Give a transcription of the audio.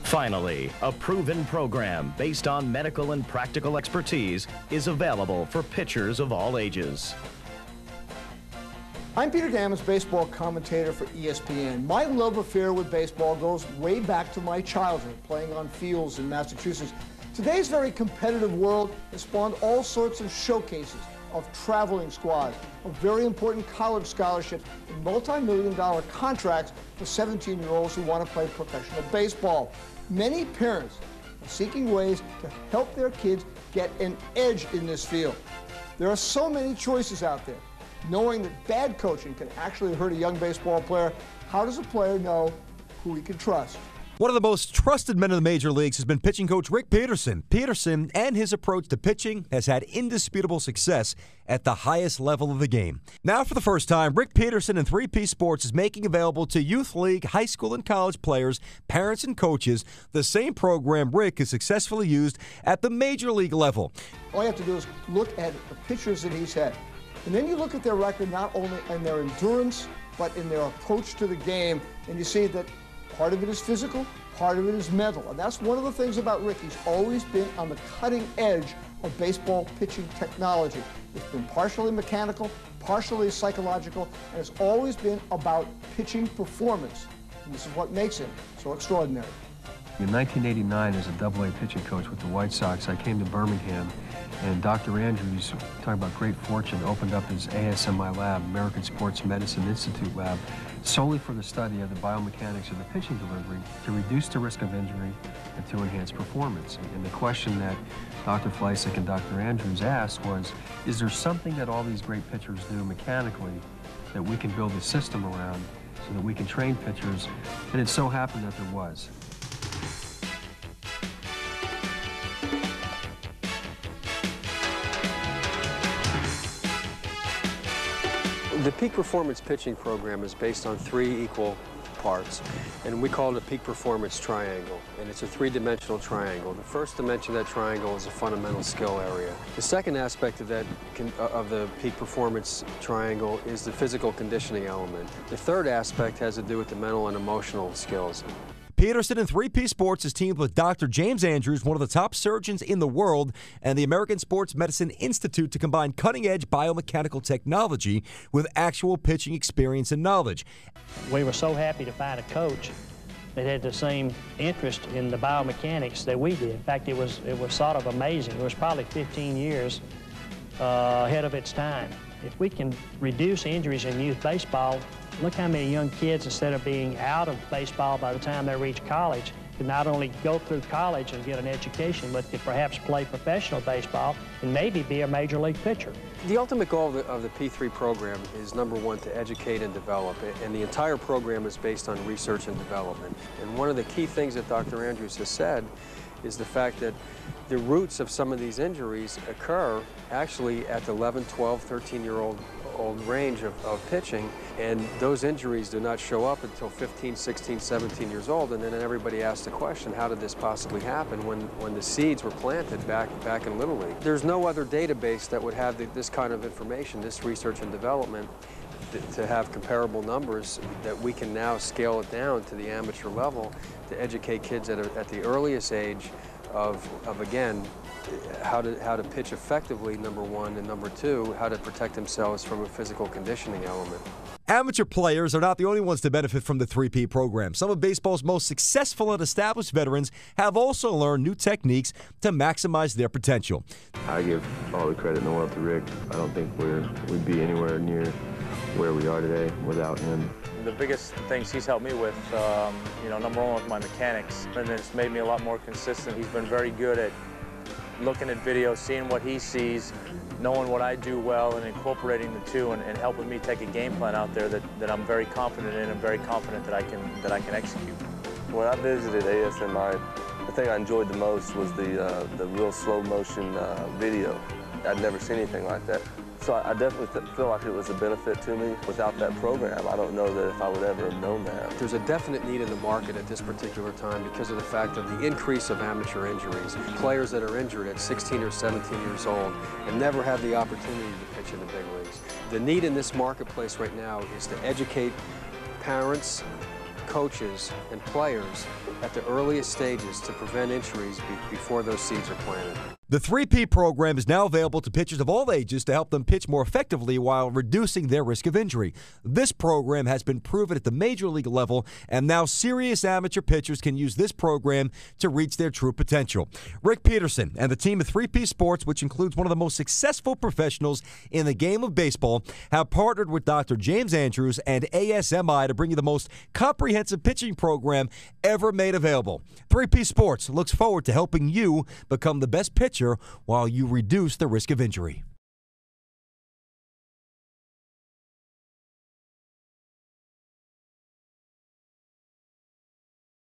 Finally, a proven program based on medical and practical expertise is available for pitchers of all ages. I'm Peter Gammons, baseball commentator for ESPN. My love affair with baseball goes way back to my childhood, playing on fields in Massachusetts. Today's very competitive world has spawned all sorts of showcases of traveling squads, of very important college scholarships, and multi-million-dollar contracts for 17-year-olds who want to play professional baseball. Many parents are seeking ways to help their kids get an edge in this field. There are so many choices out there. Knowing that bad coaching can actually hurt a young baseball player, how does a player know who he can trust? One of the most trusted men in the major leagues has been pitching coach Rick Peterson. Peterson and his approach to pitching has had indisputable success at the highest level of the game. Now, for the first time, Rick Peterson and 3P Sports is making available to youth league, high school, and college players, parents, and coaches the same program Rick has successfully used at the major league level. All you have to do is look at the pitchers that he's had. And then you look at their record not only in their endurance, but in their approach to the game, and you see that part of it is physical, part of it is mental. And that's one of the things about Rick. He's always been on the cutting edge of baseball pitching technology. It's been partially mechanical, partially psychological, and it's always been about pitching performance. And this is what makes him so extraordinary. In 1989, as a Double-A pitching coach with the White Sox, I came to Birmingham, and Dr. Andrews, talking about great fortune, opened up his ASMI lab, American Sports Medicine Institute lab, solely for the study of the biomechanics of the pitching delivery to reduce the risk of injury and to enhance performance. And the question that Dr. Fleisig and Dr. Andrews asked was, is there something that all these great pitchers do mechanically that we can build a system around so that we can train pitchers? And it so happened that there was. The Peak Performance Pitching Program is based on 3 equal parts, and we call it a Peak Performance Triangle, and it's a 3-dimensional triangle. The first dimension of that triangle is a fundamental skill area. The second aspect of the Peak Performance Triangle is the physical conditioning element. The third aspect has to do with the mental and emotional skills. Peterson and 3P Sports is teamed with Dr. James Andrews, one of the top surgeons in the world, and the American Sports Medicine Institute to combine cutting-edge biomechanical technology with actual pitching experience and knowledge. We were so happy to find a coach that had the same interest in the biomechanics that we did. In fact, it was sort of amazing. It was probably 15 years ahead of its time. If we can reduce injuries in youth baseball, look how many young kids, instead of being out of baseball by the time they reach college, can not only go through college and get an education, but could perhaps play professional baseball and maybe be a major league pitcher. The ultimate goal of the P3 program is, number one, to educate and develop, and the entire program is based on research and development. And one of the key things that Dr. Andrews has said is the fact that the roots of some of these injuries occur actually at the 11, 12, 13-year-old range of pitching, and those injuries do not show up until 15, 16, 17 years old, and then everybody asks the question, how did this possibly happen when the seeds were planted back in Little League? There's no other database that would have this kind of information, this research and development, to have comparable numbers that we can now scale it down to the amateur level to educate kids at the earliest age of again, how to pitch effectively, number one, and number two, how to protect themselves from a physical conditioning element. Amateur players are not the only ones to benefit from the 3P program. Some of baseball's most successful and established veterans have also learned new techniques to maximize their potential. I give all the credit in the world to Rick. I don't think we'd be anywhere near where we are today without him. The biggest things he's helped me with, number one, with my mechanics, and it's made me a lot more consistent. He's been very good at looking at videos, seeing what he sees, knowing what I do well, and incorporating the two, and helping me take a game plan out there that I'm very confident in and very confident that I can execute. When I visited ASMI, the thing I enjoyed the most was the real slow motion video. I'd never seen anything like that. So I definitely feel like it was a benefit to me. Without that program, I don't know that if I would ever have known that. There's a definite need in the market at this particular time because of the fact of the increase of amateur injuries. Players that are injured at 16 or 17 years old and never have the opportunity to pitch in the big leagues. The need in this marketplace right now is to educate parents coaches and players at the earliest stages to prevent injuries before those seeds are planted. The 3P program is now available to pitchers of all ages to help them pitch more effectively while reducing their risk of injury. This program has been proven at the major league level, and now serious amateur pitchers can use this program to reach their true potential. Rick Peterson and the team of 3P Sports, which includes one of the most successful professionals in the game of baseball, have partnered with Dr. James Andrews and ASMI to bring you the most comprehensive pitching program ever made available. 3P Sports looks forward to helping you become the best pitcher while you reduce the risk of injury.